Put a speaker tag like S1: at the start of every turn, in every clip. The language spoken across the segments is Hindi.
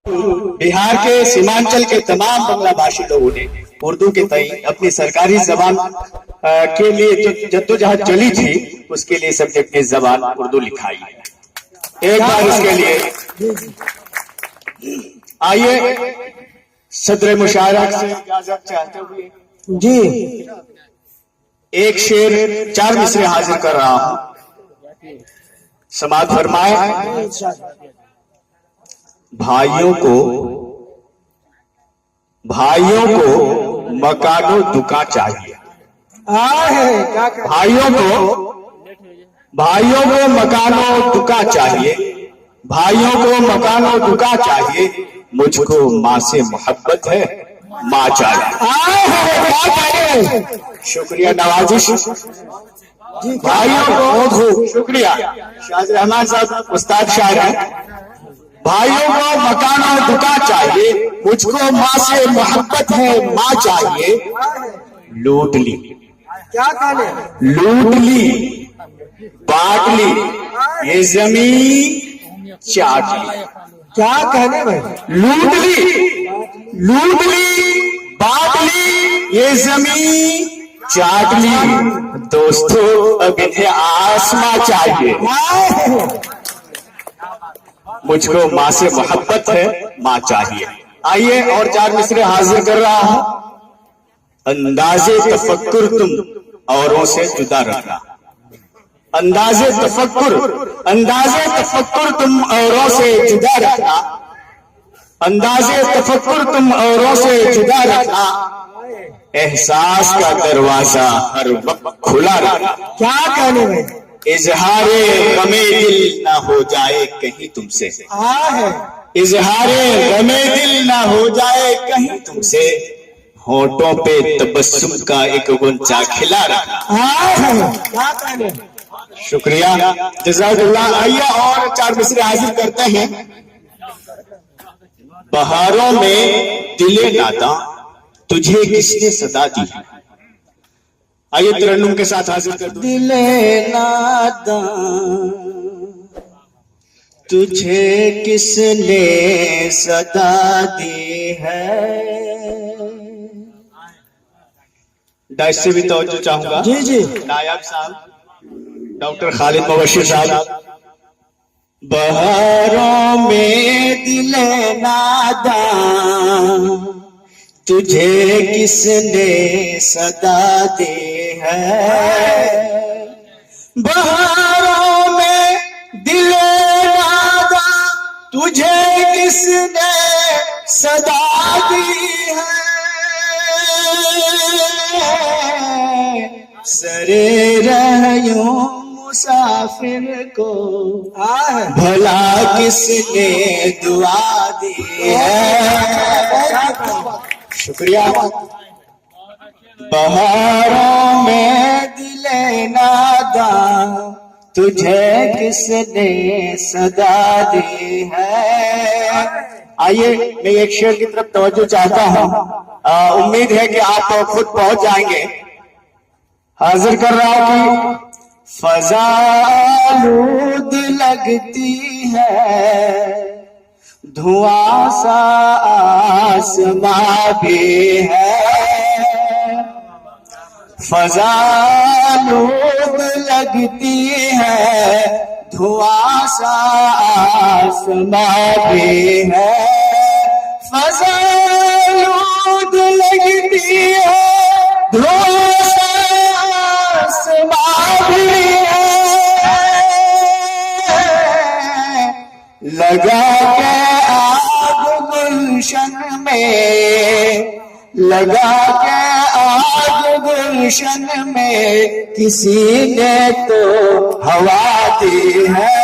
S1: बिहार के सीमांचल के तमाम बांग्ला भाषी लोगों ने उर्दू के तई अपनी सरकारी जबान के लिए जो जद्दोजहद चली थी, उसके लिए सब्जेक्ट की जबान उर्दू लिखाई। एक बार इसके लिए आइए सदर मुशारक से इजाजत चाहते हुए
S2: जी
S1: एक शेर 4 मिसरे हाजिर कर रहा हूं। समाज फरमाए। भाइयों को मकानो दुका चाहिए। भाइयों को मकानो दुका चाहिए। भाइयों को मकानो दुका चाहिए। मुझको माँ से मोहब्बत है, माँ चाहिए। शुक्रिया नवाजिश। भाइयों को शुक्रिया। शाहज रहमान साहब उस्ताद शायर हैं। भाइयों को मकानो दुका चाहिए। मुझको माँ से मोहब्बत है, माँ चाहिए। लूट ली,
S2: क्या कहने
S1: लूट ली, बांट ली, ये जमीन चाट ली।
S2: क्या कहने भाई?
S1: लूट ली, बांट ली, ये जमीन चाट ली। दोस्तों अब इन्हें आसमां चाहिए। मुझको माँ से मोहब्बत है, माँ चाहिए। आइए और 4 मिसरे हाजिर कर रहा हूं। अंदाजे तफक्कुर तुम औरों से जुदा रखना। अंदाजे तफक्कुर तुम औरों से जुदा रखना। अंदाजे तफक्कुर तुम औरों से जुदा रखना। एहसास का दरवाजा हर वक्त खुला रखना।
S2: क्या कहने भाई?
S1: इजहारे गमे दिल ना हो जाए कहीं तुमसे। इजहारे गमे दिल ना हो जाए कहीं तुमसे। होठों पे तबस्सुम का एक गुंचा खिला रखना।
S2: क्या कहने?
S1: शुक्रिया जज़ाकल्लाह। आइए और 4 मिसरे हाजिर करते हैं। बहारों में दिले नादा तुझे किसने सदा दी है। आइए तरन्नुम के साथ हाजिर कर दो।
S2: दिले नादा तुझे किसने सदा दी है।
S1: डाइस से भी तवज्जो चाहूंगा।
S2: जी जी
S1: नायब साहब डॉक्टर खालिद मुबश्शिर साहब।
S2: बहारों में दिले नादा तुझे किसने सदा दी है। बहारों में दिले नादा तुझे किसने सदा दी है। सरे रहयूं मुसाफिर को भला किसने दुआ दी है।
S1: शुक्रिया।
S2: बहारों में दिले नादा तुझे किसने सदा दी है।
S1: आइए मैं एक शेर की तरफ तवज्जो चाहता हूं। उम्मीद है कि आप खुद पहुंच जाएंगे। हाजिर कर रहा हूं कि
S2: फजालूद लगती है धुआं सा आसमां भी है। फजालूद लगती है धुआं सा आसमां भी है। फजालूद लगती है धुआं सा आसमां भी है। लगा के आग गुलशन में, लगा के आग गुलशन में किसी ने तो हवा दी है।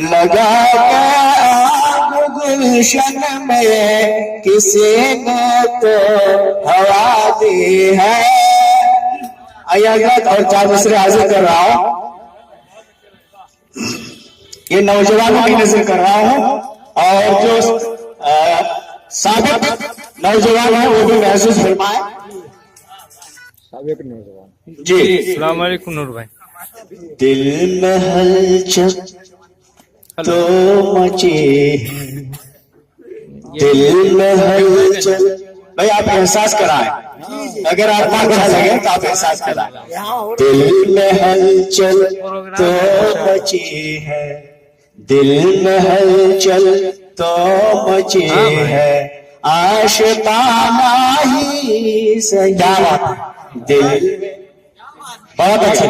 S2: लगा के आग गुलशन में किसी ने तो हवा दी है।
S1: आइए और 4 मिसरे हाजिर कर रहा हूं। ये नौजवानों की नजर कर रहा हूं और जो साबिक नौजवान है वो भी महसूस फरमाए।
S3: जी अस्सलाम वालेकुम नूर भाई।
S2: दिल में हलचल तो मची है, दिल में हलचल।
S1: भाई आप एहसास कराएं, अगर आपको अच्छा लगे तो आप एहसास कराएं।
S2: दिल में हलचल तो मची है, दिल में हलचल तो मची है, आशिकाना ही सही। दिल
S1: बहुत अच्छे।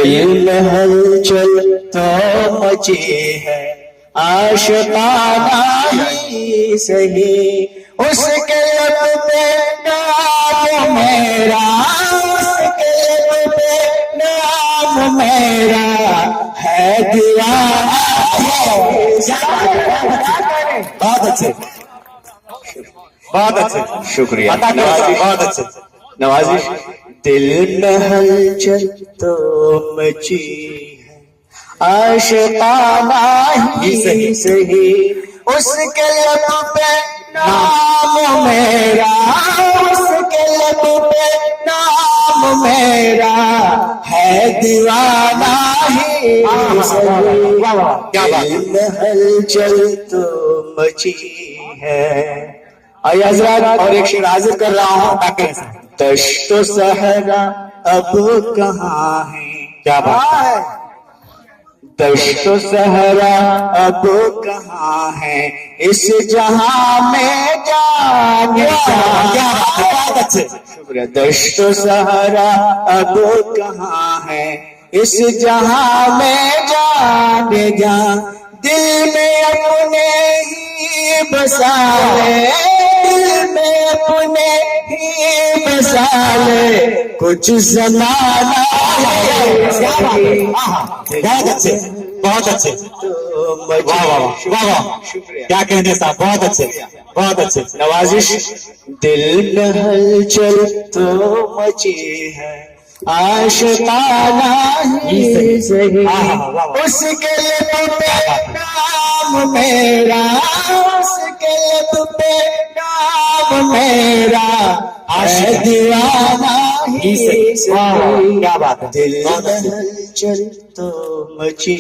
S2: दिल में हलचल तो मची है, आशिकाना ही सही। उसके लब पे नाम मेरा, उसके लब पे नाम मेरा है दीवाना।
S1: बहुत अच्छे, बहुत अच्छे, शुक्रिया नवाजिश, बहुत अच्छे नवाजिश।
S2: दिल में हलचल तो मची है, आशिकाना ही सही। उसके लब पे नाम मेरा, उसके लब पे नाम मेरा है दीवाना ही सही। दिल में हलचल तो मची है।
S1: आइए हजरात, और एक शेर हाजिर कर रहा हूँ ताकि
S2: दश्त सहरा अब कहाँ है।
S1: क्या बात है।
S2: दश्त सहरा अब कहाँ है, इस जहां में जाने का।
S1: बहुत अच्छे,
S2: शुक्रिया। दश्त सहरा अब कहाँ है, इस जहां में जाने जा। दिल में अपने ही बसा ले, दिल में अपने ही बसा ले, कुछ जमाना
S1: बहुत अच्छे, बहुत अच्छे। वाह वाह वाह वाह, क्या कहने साहब, बहुत अच्छे, बहुत अच्छे नवाजिश।
S2: दिल में हलचल तो मची है, आशिकाना ही सही। उसके लब पे नाम मेरा, उसके लब पे नाम मेरा है दीवाना ही सही।
S1: क्या बात है।
S2: दिल में हलचल तो मची